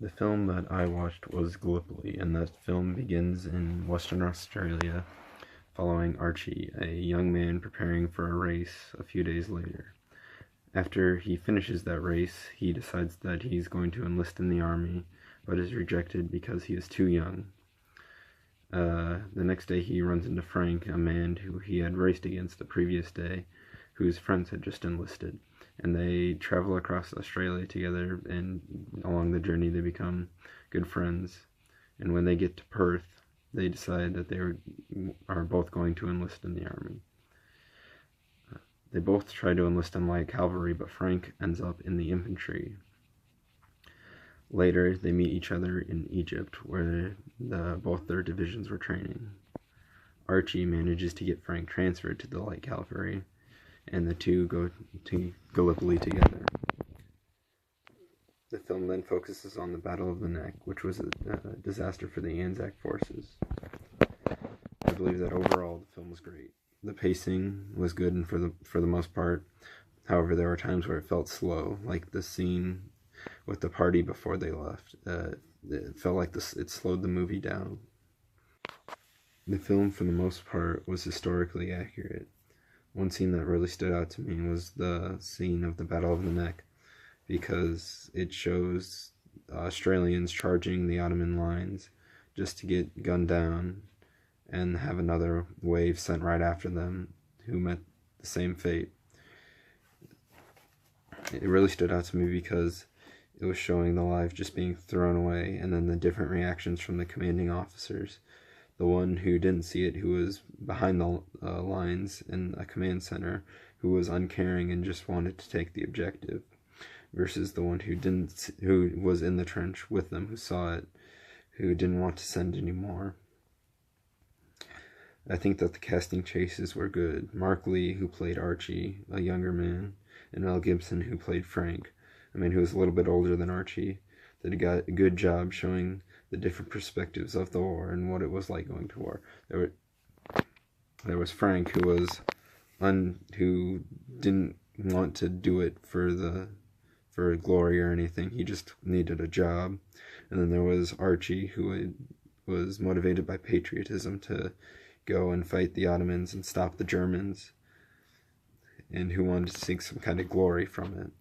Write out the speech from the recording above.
The film that I watched was Gallipoli, and that film begins in Western Australia, following Archie, a young man preparing for a race a few days later. After he finishes that race, he decides that he's going to enlist in the army, but is rejected because he is too young. The next day he runs into Frank, a man who he had raced against the previous day, whose friends had just enlisted, and they travel across Australia together, and along the journey they become good friends. And when they get to Perth, they decide that are both going to enlist in the army. They both try to enlist in light cavalry, but Frank ends up in the infantry. Later, they meet each other in Egypt, where both their divisions were training. Archie manages to get Frank transferred to the light cavalry, and the two go to Gallipoli together. The film then focuses on the Battle of the Neck, which was a disaster for the Anzac forces. I believe that overall the film was great. The pacing was good, and for the most part. However, there were times where it felt slow, like the scene with the party before they left. It felt like it slowed the movie down. The film, for the most part, was historically accurate. One scene that really stood out to me was the scene of the Battle of the Neck, because it shows Australians charging the Ottoman lines just to get gunned down, and have another wave sent right after them who met the same fate. It really stood out to me because it was showing the lives just being thrown away, and then the different reactions from the commanding officers. The one who didn't see it, who was behind the lines in a command center, who was uncaring and just wanted to take the objective, versus the one who was in the trench with them, who saw it, who didn't want to send anymore. I think that the casting choices were good. Mark Lee, who played Archie, a younger man, and Mel Gibson, who played Frank, a man who was a little bit older than Archie, did a good job showing the different perspectives of the war and what it was like going to war. There was Frank, who didn't want to do it for glory or anything. He just needed a job. And then there was Archie, who was motivated by patriotism to go and fight the Ottomans and stop the Germans, and who wanted to seek some kind of glory from it.